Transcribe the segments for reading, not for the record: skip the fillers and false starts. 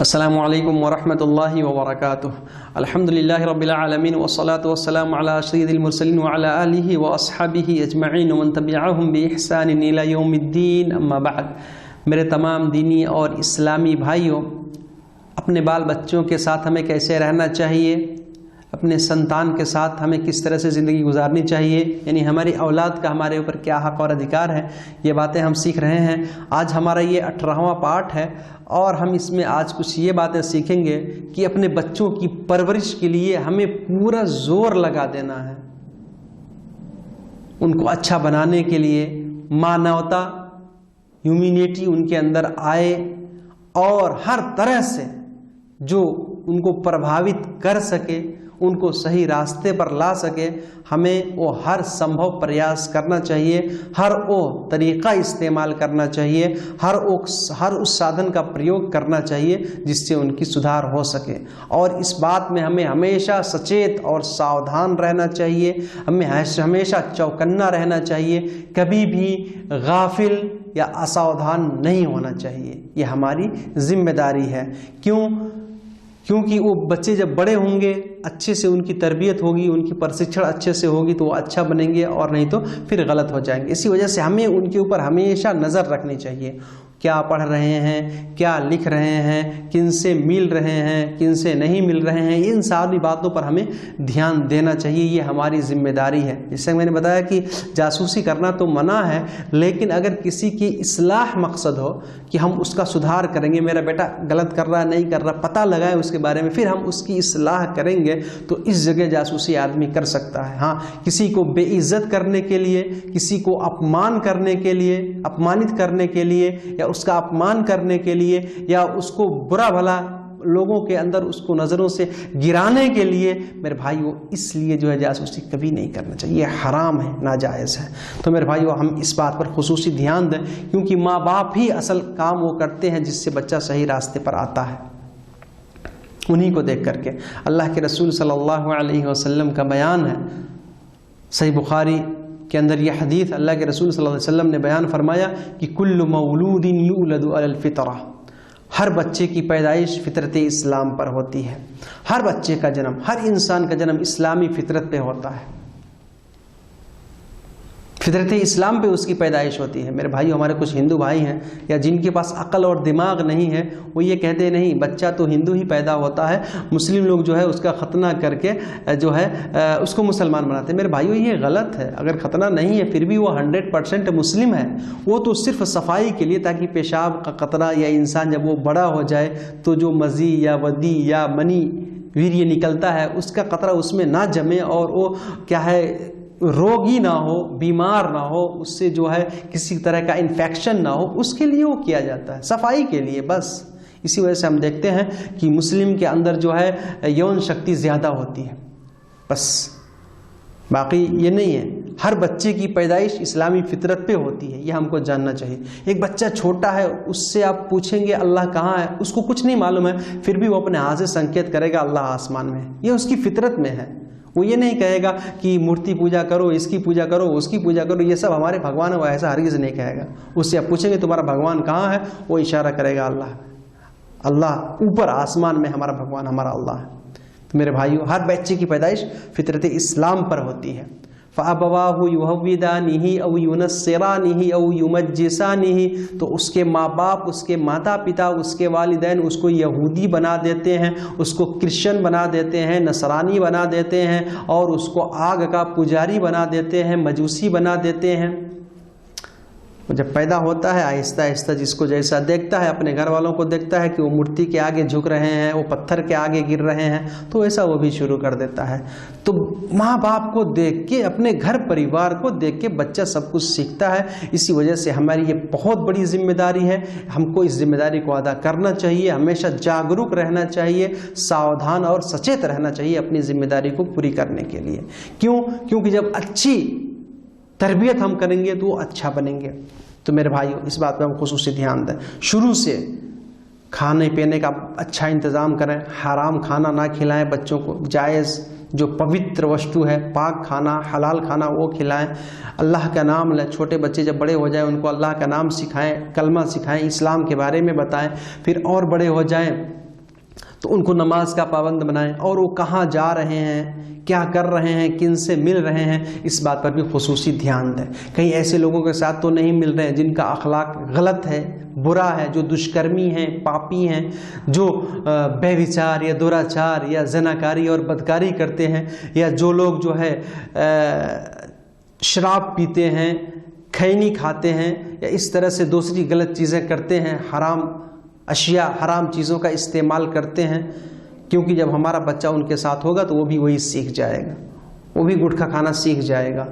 अस्सलामु अलैकुम वरहमतुल्लाहि वबरकातुह। अल्हम्दुलिल्लाहि रब्बिल आलमीन वस्सलातु वस्सलामु अला सय्यिदिल मुरसलीन व अला आलिहि व अस्हाबिहि अजमईन व मन तबिअहुम बिइहसानिन इला यौमिद्दीन, अम्मा बाद। मेरे तमाम दीनी और इस्लामी भाइयों, अपने बाल बच्चों के साथ हमें कैसे रहना चाहिए, अपने संतान के साथ हमें किस तरह से ज़िंदगी गुजारनी चाहिए, यानी हमारी औलाद का हमारे ऊपर क्या हक़ और अधिकार है, ये बातें हम सीख रहे हैं। आज हमारा ये 18वां पार्ट है और हम इसमें आज कुछ ये बातें सीखेंगे कि अपने बच्चों की परवरिश के लिए हमें पूरा जोर लगा देना है। उनको अच्छा बनाने के लिए मानवता, ह्यूमैनिटी उनके अंदर आए और हर तरह से जो उनको प्रभावित कर सके, उनको सही रास्ते पर ला सके, हमें वो हर संभव प्रयास करना चाहिए, हर वो तरीक़ा इस्तेमाल करना चाहिए, हर उस साधन का प्रयोग करना चाहिए जिससे उनकी सुधार हो सके। और इस बात में हमें हमेशा सचेत और सावधान रहना चाहिए, हमें हमेशा चौकन्ना रहना चाहिए, कभी भी गाफिल या असावधान नहीं होना चाहिए। ये हमारी जिम्मेदारी है। क्योंकि वो बच्चे जब बड़े होंगे, अच्छे से उनकी तरबियत होगी, उनकी प्रशिक्षण अच्छे से होगी तो वो अच्छा बनेंगे, और नहीं तो फिर गलत हो जाएंगे। इसी वजह से हमें उनके ऊपर हमेशा नज़र रखनी चाहिए। क्या पढ़ रहे हैं, क्या लिख रहे हैं, किन से मिल रहे हैं, किन से नहीं मिल रहे हैं, इन सारी बातों पर हमें ध्यान देना चाहिए। ये हमारी जिम्मेदारी है। जैसे मैंने बताया कि जासूसी करना तो मना है, लेकिन अगर किसी की इस्लाह मकसद हो कि हम उसका सुधार करेंगे, मेरा बेटा गलत कर रहा नहीं कर रहा, पता लगाए उसके बारे में, फिर हम उसकी इस्लाह करेंगे, तो इस जगह जासूसी आदमी कर सकता है। हाँ, किसी को बेइज्जत करने के लिए, किसी को अपमान करने के लिए, अपमानित करने के लिए, या उसका अपमान करने के लिए, या उसको बुरा भला लोगों के अंदर उसको नज़रों से गिराने के लिए, मेरे भाइयों, इसलिए जो है जासूसी कभी नहीं करना चाहिए। ये हराम है, नाजायज़ है। तो मेरे भाइयों, हम इस बात पर खुसूसी ध्यान दें, क्योंकि माँ बाप ही असल काम वो करते हैं जिससे बच्चा सही रास्ते पर आता है, उन्हीं को देख करके। अल्लाह के रसूल सल्लल्लाहु अलैहि वसल्लम का बयान है, सही बुखारी के अंदर यह हदीस, अल्लाह के रसूल सल्लल्लाहु अलैहि वसल्लम ने बयान फरमाया कि कुल्लु मौलूदिन यूलदु अलल फितरा, हर बच्चे की पैदाइश फितरत इस्लाम पर होती है। हर बच्चे का जन्म, हर इंसान का जन्म इस्लामी फितरत पे होता है, फितरत इस्लाम पे उसकी पैदाइश होती है। मेरे भाइयों, हमारे कुछ हिंदू भाई हैं या जिनके पास अक्ल और दिमाग नहीं है, वो ये कहते नहीं बच्चा तो हिंदू ही पैदा होता है, मुस्लिम लोग जो है उसका खतना करके जो है उसको मुसलमान बनाते हैं। मेरे भाइयों, ये गलत है। अगर खतना नहीं है फिर भी वो 100% मुस्लिम है। वो तो सिर्फ सफाई के लिए, ताकि पेशाब का कतरा या इंसान जब वो बड़ा हो जाए तो जो मज़ी या वदी या मनी वीर्य निकलता है उसका कतरा उसमें ना जमे और वो क्या है रोगी ना हो, बीमार ना हो, उससे जो है किसी तरह का इन्फेक्शन ना हो, उसके लिए वो किया जाता है, सफाई के लिए बस। इसी वजह से हम देखते हैं कि मुस्लिम के अंदर जो है यौन शक्ति ज़्यादा होती है, बस, बाकी ये नहीं है। हर बच्चे की पैदाइश इस्लामी फितरत पे होती है, ये हमको जानना चाहिए। एक बच्चा छोटा है, उससे आप पूछेंगे अल्लाह कहाँ है, उसको कुछ नहीं मालूम है, फिर भी वो अपने हाथ से संकेत करेगा अल्लाह आसमान में है। ये उसकी फितरत में है। वो ये नहीं कहेगा कि मूर्ति पूजा करो, इसकी पूजा करो, उसकी पूजा करो, ये सब हमारे भगवान है, वो ऐसा हरगिज़ नहीं कहेगा। उससे आप पूछेंगे तुम्हारा भगवान कहाँ है, वो इशारा करेगा अल्लाह, अल्लाह ऊपर आसमान में हमारा भगवान, हमारा अल्लाह है। तो मेरे भाइयों, हर बच्चे की पैदाइश फितरत इस्लाम पर होती है। फ़अबवाहु युहव्विदानिही औ युनस्सिरानिही औ युमज्जिसानिही, तो उसके माँ बाप, उसके माता पिता, उसके वालिदैन उसको यहूदी बना देते हैं, उसको क्रिश्चियन बना देते हैं, नसरानी बना देते हैं, और उसको आग का पुजारी बना देते हैं, मजूसी बना देते हैं। जब पैदा होता है, आहिस्ता आहिस्ता जिसको जैसा देखता है, अपने घर वालों को देखता है कि वो मूर्ति के आगे झुक रहे हैं, वो पत्थर के आगे गिर रहे हैं, तो ऐसा वो भी शुरू कर देता है। तो माँ बाप को देख के, अपने घर परिवार को देख के बच्चा सब कुछ सीखता है। इसी वजह से हमारी ये बहुत बड़ी जिम्मेदारी है, हमको इस जिम्मेदारी को अदा करना चाहिए, हमेशा जागरूक रहना चाहिए, सावधान और सचेत रहना चाहिए अपनी जिम्मेदारी को पूरी करने के लिए। क्योंकि जब अच्छी तरबियत हम करेंगे तो वो अच्छा बनेंगे। तो मेरे भाइयों, इस बात पे हम खुसूसी ध्यान दें। शुरू से खाने पीने का अच्छा इंतज़ाम करें, हराम खाना ना खिलाएं बच्चों को, जायज़ जो पवित्र वस्तु है, पाक खाना, हलाल खाना वो खिलाएं। अल्लाह का नाम लें। छोटे बच्चे जब बड़े हो जाएं उनको अल्लाह का नाम सिखाएं, कलमा सिखाएं, इस्लाम के बारे में बताएं। फिर और बड़े हो जाएं तो उनको नमाज का पाबंद बनाएं, और वो कहाँ जा रहे हैं, क्या कर रहे हैं, किन से मिल रहे हैं, इस बात पर भी खुसूसी ध्यान दें। कहीं ऐसे लोगों के साथ तो नहीं मिल रहे हैं जिनका अखलाक गलत है, बुरा है, जो दुष्कर्मी हैं, पापी हैं, जो बेविचार या दुराचार या जनाकारी और बदकारी करते हैं, या जो लोग जो है शराब पीते हैं, खैनी खाते हैं, या इस तरह से दूसरी गलत चीज़ें करते हैं, हराम अशिया, हराम चीज़ों का इस्तेमाल करते हैं। क्योंकि जब हमारा बच्चा उनके साथ होगा तो वो भी वही सीख जाएगा, वो भी गुटखा खाना सीख जाएगा।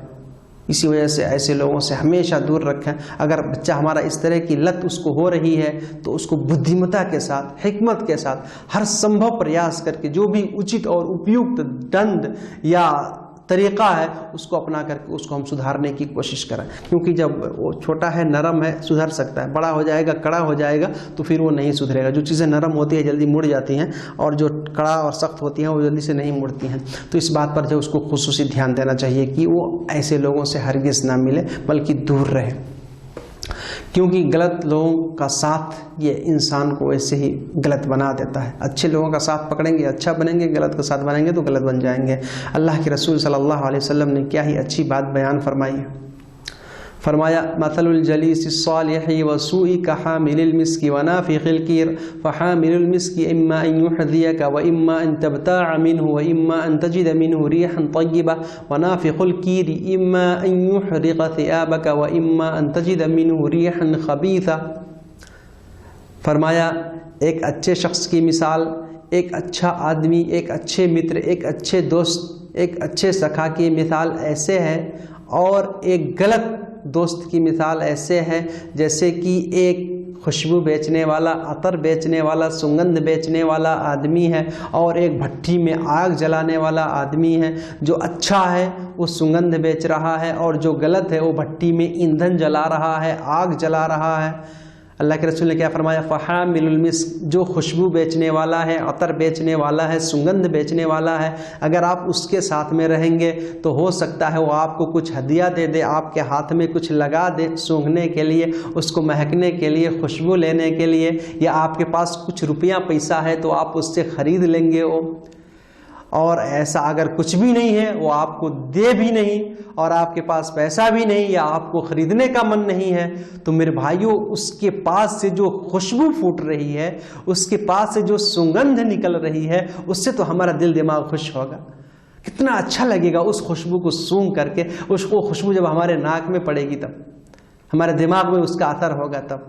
इसी वजह से ऐसे लोगों से हमेशा दूर रखें। अगर बच्चा हमारा इस तरह की लत उसको हो रही है तो उसको बुद्धिमत्ता के साथ, हिकमत के साथ, हर संभव प्रयास करके जो भी उचित और उपयुक्त दंड या तरीक़ा है उसको अपना करके उसको हम सुधारने की कोशिश करें। क्योंकि जब वो छोटा है, नरम है, सुधर सकता है। बड़ा हो जाएगा, कड़ा हो जाएगा तो फिर वो नहीं सुधरेगा। जो चीज़ें नरम होती है जल्दी मुड़ जाती हैं, और जो कड़ा और सख्त होती हैं वो जल्दी से नहीं मुड़ती हैं। तो इस बात पर जो उसको खुसूसी ध्यान देना चाहिए कि वो ऐसे लोगों से हरगिज़ ना मिले, बल्कि दूर रहे। क्योंकि गलत लोगों का साथ ये इंसान को वैसे ही गलत बना देता है। अच्छे लोगों का साथ पकड़ेंगे अच्छा बनेंगे, गलत का साथ बनेंगे तो गलत बन जाएंगे। अल्लाह के रसूल सल्लल्लाहु अलैहि वसल्लम ने क्या ही अच्छी बात बयान फरमाई है। फरमाया, मसलुल जलीसिस सालिहि व सूई कहामिलिल मिस्की व नाफिखिल कीर फहामिलुल मिस्की इम्मा अन युहदियका व इम्मा अन तबताअ मिन्हु व इम्मा अन तजिद मिन्हु रिहन तय्यबा व नाफिखुल कीर इम्मा अन युहरिqa थियाबका व इम्मा अन तजिद मिन्हु रिहन खबीसा। फरमाया, एक अच्छे शख्स की मिसाल, एक अच्छा आदमी, एक अच्छे मित्र, एक अच्छे दोस्त, एक अच्छे सखा की मिसाल ऐसे है, और एक गलत दोस्त की मिसाल ऐसे है जैसे कि एक खुशबू बेचने वाला, अतर बेचने वाला, सुगंध बेचने वाला आदमी है, और एक भट्टी में आग जलाने वाला आदमी है। जो अच्छा है वो सुगंध बेच रहा है, और जो गलत है वो भट्टी में ईंधन जला रहा है, आग जला रहा है। अल्लाह के रसूल ने क्या फरमाया, फ़हामिलुल मिस्क, जो खुशबू बेचने वाला है, अतर बेचने वाला है, सुगंध बेचने वाला है, अगर आप उसके साथ में रहेंगे तो हो सकता है वो आपको कुछ हदिया दे दे, आपके हाथ में कुछ लगा दे सूंघने के लिए, उसको महकने के लिए, खुशबू लेने के लिए, या आपके पास कुछ रुपया पैसा है तो आप उससे ख़रीद लेंगे वो। और ऐसा अगर कुछ भी नहीं है, वो आपको दे भी नहीं, और आपके पास पैसा भी नहीं, या आपको खरीदने का मन नहीं है, तो मेरे भाइयों उसके पास से जो खुशबू फूट रही है, उसके पास से जो सुगंध निकल रही है, उससे तो हमारा दिल दिमाग खुश होगा। कितना अच्छा लगेगा उस खुशबू को सूंघ करके। उसको खुशबू जब हमारे नाक में पड़ेगी तब हमारे दिमाग में उसका असर होगा तब।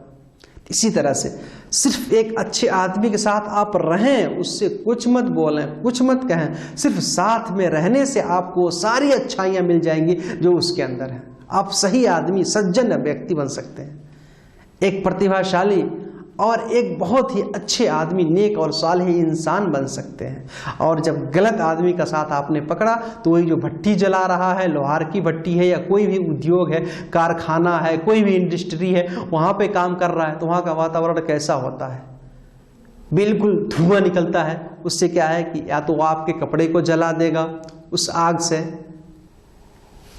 इसी तरह से सिर्फ एक अच्छे आदमी के साथ आप रहें, उससे कुछ मत बोलें, कुछ मत कहें, सिर्फ साथ में रहने से आपको सारी अच्छाइयाँ मिल जाएंगी जो उसके अंदर हैं। आप सही आदमी, सज्जन व्यक्ति बन सकते हैं, एक प्रतिभाशाली और एक बहुत ही अच्छे आदमी, नेक और सालेह इंसान बन सकते हैं। और जब गलत आदमी का साथ आपने पकड़ा तो वही जो भट्टी जला रहा है, लोहार की भट्टी है या कोई भी उद्योग है, कारखाना है, कोई भी इंडस्ट्री है, वहाँ पे काम कर रहा है तो वहाँ का वातावरण कैसा होता है, बिल्कुल धुआं निकलता है। उससे क्या है कि या तो वो आपके कपड़े को जला देगा उस आग से,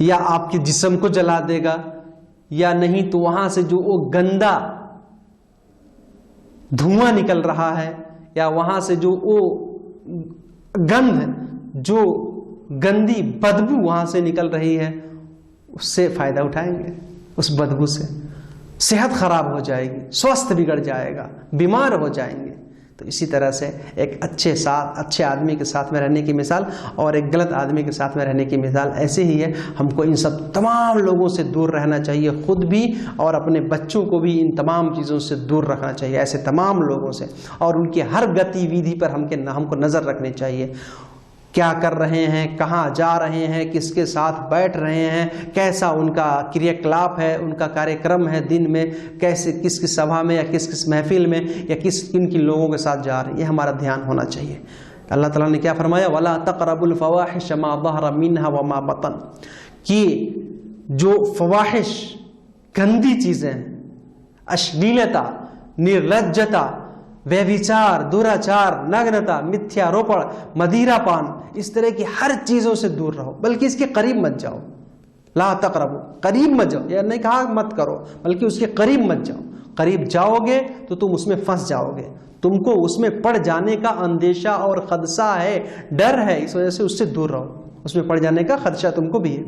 या आपके जिस्म को जला देगा, या नहीं तो वहाँ से जो वो गंदा धुआं निकल रहा है, या वहां से जो वो गंध, जो गंदी बदबू वहां से निकल रही है, उससे फायदा उठाएंगे। उस बदबू से सेहत खराब हो जाएगी, स्वास्थ्य बिगड़ जाएगा, बीमार हो जाएंगे। तो इसी तरह से एक अच्छे आदमी के साथ में रहने की मिसाल और एक गलत आदमी के साथ में रहने की मिसाल ऐसे ही है। हमको इन सब तमाम लोगों से दूर रहना चाहिए, खुद भी और अपने बच्चों को भी इन तमाम चीज़ों से दूर रखना चाहिए, ऐसे तमाम लोगों से। और उनकी हर गतिविधि पर हमको नज़र रखनी चाहिए, क्या कर रहे हैं, कहाँ जा रहे हैं, किसके साथ बैठ रहे हैं, कैसा उनका क्रियाकलाप है, उनका कार्यक्रम है दिन में, कैसे किस किस सभा में या किस किस महफिल में या किन किन लोगों के साथ जा रहे हैं, ये हमारा ध्यान होना चाहिए। अल्लाह ताला ने क्या फरमाया, वला तक़रबुल फ़वाहिश मा ज़हरा मिन्हा व मा बतन, कि जो फ़वाहिश गंदी चीज़ें, अश्लीलता, निर्लज्जता, व्यभिचार, दुराचार, नग्नता, मिथ्यारोपण, मदिरापान, इस तरह की हर चीज़ों से दूर रहो, बल्कि इसके करीब मत जाओ। ला तक़रबू, करीब मत जाओ, यह नहीं कहा मत करो, बल्कि उसके करीब मत जाओ। करीब जाओगे तो तुम उसमें फंस जाओगे, तुमको उसमें पड़ जाने का अंदेशा और खदशा है, डर है, इस वजह से उससे दूर रहो, उसमें पड़ जाने का खदशा तुमको भी है।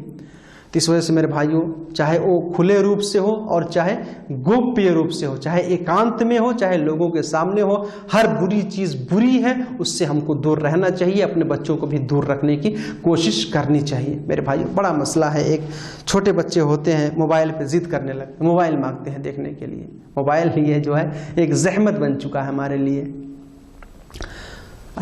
तो इस वजह से मेरे भाइयों, चाहे वो खुले रूप से हो और चाहे गोप्य रूप से हो, चाहे एकांत में हो चाहे लोगों के सामने हो, हर बुरी चीज़ बुरी है, उससे हमको दूर रहना चाहिए, अपने बच्चों को भी दूर रखने की कोशिश करनी चाहिए। मेरे भाइयों, बड़ा मसला है, एक छोटे बच्चे होते हैं मोबाइल पे जिद करने लगते, मोबाइल मांगते हैं देखने के लिए। मोबाइल ये जो है एक जहमत बन चुका है हमारे लिए।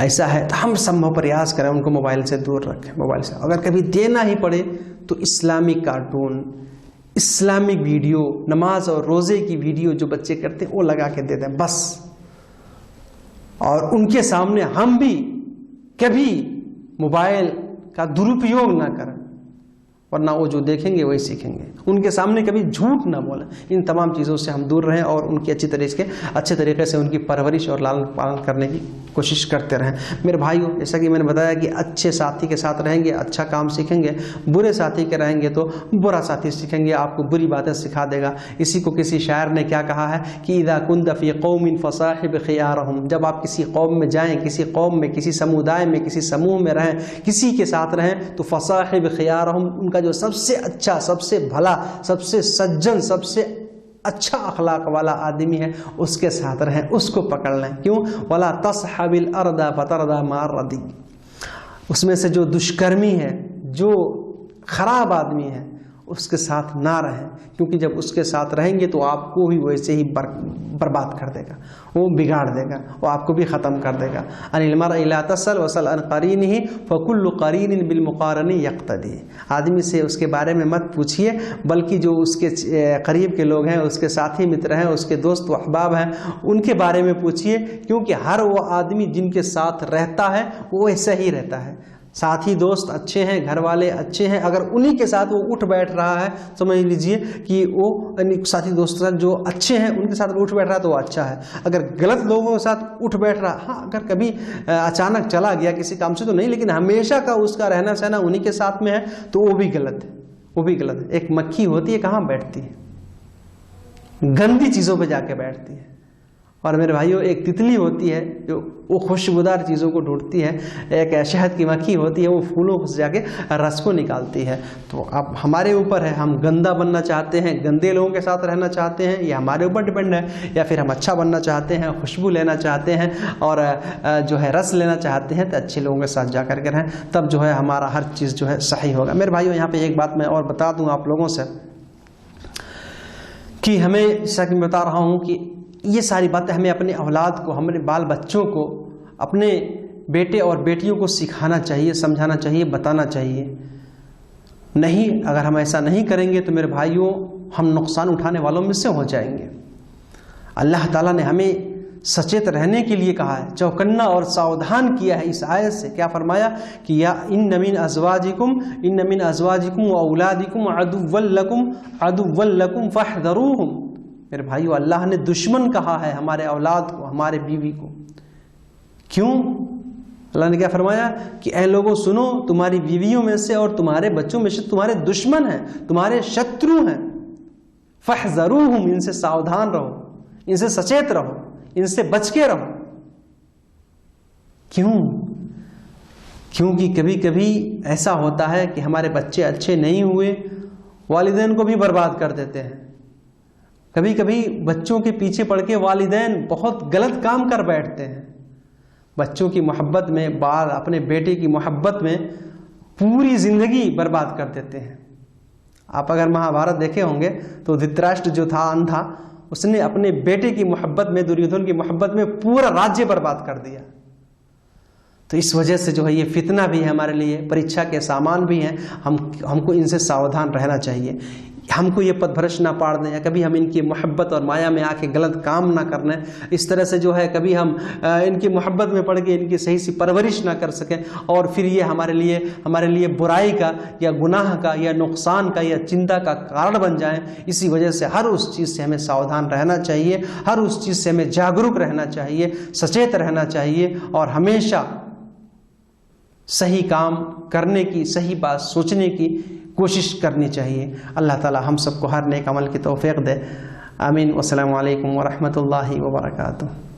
ऐसा है तो हम संभव प्रयास करें उनको मोबाइल से दूर रखें। मोबाइल से अगर कभी देना ही पड़े तो इस्लामिक कार्टून, इस्लामिक वीडियो, नमाज और रोज़े की वीडियो जो बच्चे करते हैं वो लगा के दे दें बस। और उनके सामने हम भी कभी मोबाइल का दुरुपयोग ना करें, वरना वो जो देखेंगे वही सीखेंगे। उनके सामने कभी झूठ ना बोलें। इन तमाम चीज़ों से हम दूर रहें और उनकी अच्छे तरीके से उनकी परवरिश और लालन पालन करने की कोशिश करते रहें। मेरे भाइयों, जैसा कि मैंने बताया कि अच्छे साथी के साथ रहेंगे अच्छा काम सीखेंगे, बुरे साथी के रहेंगे तो बुरा साथी सीखेंगे, आपको बुरी बातें सिखा देगा। इसी को किसी शायर ने क्या कहा है कि इज़ा कुन्त फ़ी क़ौमिन फ़साहिब ख़ियारहुम, जब आप किसी कौम में जाएँ, किसी कौम में, किसी समुदाय में, किसी समूह में रहें, किसी के साथ रहें तो फ़साहिब ख़ियारहुम, उनका जो सबसे अच्छा, सबसे भला, सबसे सज्जन, सबसे अच्छा अखलाक वाला आदमी है उसके साथ रहें, उसको पकड़ लें। क्यों? वला तस्हबिल अर्दा फतरदा मार रदी, उसमें से जो दुष्कर्मी है, जो खराब आदमी है उसके साथ ना रहें, क्योंकि जब उसके साथ रहेंगे तो आपको भी वैसे ही बर्बाद कर देगा, वो बिगाड़ देगा, वो आपको भी ख़त्म कर देगा। अनिल मरइ ला तसल वसल अन क़रीनिही फ़कुल्लु क़रीनिन बिल मुक़ारनी यक़्तदी, आदमी से उसके बारे में मत पूछिए, बल्कि जो उसके करीब के लोग हैं, उसके साथी मित्र हैं, उसके दोस्त व अहबाब हैं, उनके बारे में पूछिए, क्योंकि हर वो आदमी जिनके साथ रहता है वो ऐसा ही रहता है। साथी दोस्त अच्छे हैं, घर वाले अच्छे हैं, अगर उन्हीं के साथ वो उठ बैठ रहा है, समझ लीजिए कि वो साथी दोस्त जो अच्छे हैं उनके साथ उठ बैठ रहा है तो वो अच्छा है। अगर गलत लोगों के साथ उठ बैठ रहा, हाँ अगर कभी अचानक चला गया किसी काम से तो नहीं, लेकिन हमेशा का उसका रहना सहना उन्हीं के साथ में है तो वो भी गलत है, वो भी गलत है। एक मक्खी होती है कहाँ बैठती है? गंदी चीज़ों पर जाके बैठती है। और मेरे भाइयों, एक तितली होती है जो वो खुशबूदार चीज़ों को ढूंढती है, एक शहद की मक्खी होती है वो फूलों से जाके रस को निकालती है। तो अब हमारे ऊपर है, हम गंदा बनना चाहते हैं, गंदे लोगों के साथ रहना चाहते हैं, ये हमारे ऊपर डिपेंड है, या फिर हम अच्छा बनना चाहते हैं, खुशबू लेना चाहते हैं और जो है रस लेना चाहते हैं, तो अच्छे लोगों के साथ जा कर के रहें, तब जो है हमारा हर चीज़ जो है सही होगा। मेरे भाइयों, यहाँ पर एक बात मैं और बता दूँ आप लोगों से कि हमें, जैसा कि मैं बता रहा हूँ कि ये सारी बातें हमें अपने औलाद को, हमारे बाल बच्चों को, अपने बेटे और बेटियों को सिखाना चाहिए, समझाना चाहिए, बताना चाहिए। नहीं, अगर हम ऐसा नहीं करेंगे तो मेरे भाइयों हम नुकसान उठाने वालों में से हो जाएंगे। अल्लाह ताला ने हमें सचेत रहने के लिए कहा है, चौकन्ना और सावधान किया है इस आयत से। क्या फरमाया कि या इन्न मिन अज़वाजिकुम व औलादिकुम अदुव्वल लकुम फहज़रूहुम। मेरे भाइयों, अल्लाह ने दुश्मन कहा है हमारे औलाद को, हमारे बीवी को। क्यों? अल्लाह ने क्या फरमाया कि ऐ लोगों सुनो, तुम्हारी बीवियों में से और तुम्हारे बच्चों में से तुम्हारे दुश्मन हैं, तुम्हारे शत्रु हैं। फहज़रूहुम, इनसे सावधान रहो, इनसे सचेत रहो, इनसे बच के रहो। क्यों? क्योंकि कभी कभी ऐसा होता है कि हमारे बच्चे अच्छे नहीं हुए, वालिदैन को भी बर्बाद कर देते हैं। कभी कभी बच्चों के पीछे पड़ के वालिदैन बहुत गलत काम कर बैठते हैं। बच्चों की मोहब्बत में, बाल अपने बेटे की मोहब्बत में पूरी जिंदगी बर्बाद कर देते हैं। आप अगर महाभारत देखे होंगे तो धृतराष्ट्र जो था अंधा, उसने अपने बेटे की मोहब्बत में, दुर्योधन की मोहब्बत में पूरा राज्य बर्बाद कर दिया। तो इस वजह से जो है ये फितना भी है हमारे लिए, परीक्षा के सामान भी हैं। हमको इनसे सावधान रहना चाहिए। हमको ये पथभ्रष्ट ना पाड़ दें, या कभी हम इनकी मोहब्बत और माया में आके गलत काम ना करने, इस तरह से जो है कभी हम इनकी मोहब्बत में पड़ के इनकी सही सी परवरिश ना कर सकें, और फिर ये हमारे लिए बुराई का या गुनाह का या नुकसान का या चिंता का कारण बन जाएं। इसी वजह से हर उस चीज़ से हमें सावधान रहना चाहिए, हर उस चीज़ से हमें जागरूक रहना चाहिए, सचेत रहना चाहिए, और हमेशा सही काम करने की, सही बात सोचने की कोशिश करनी चाहिए। अल्लाह ताला हम सबको हर नेक अमल की तौफीक दे। आमीन। अस्सलामु अलैकुम व रहमतुल्लाहि व बरकातुहू।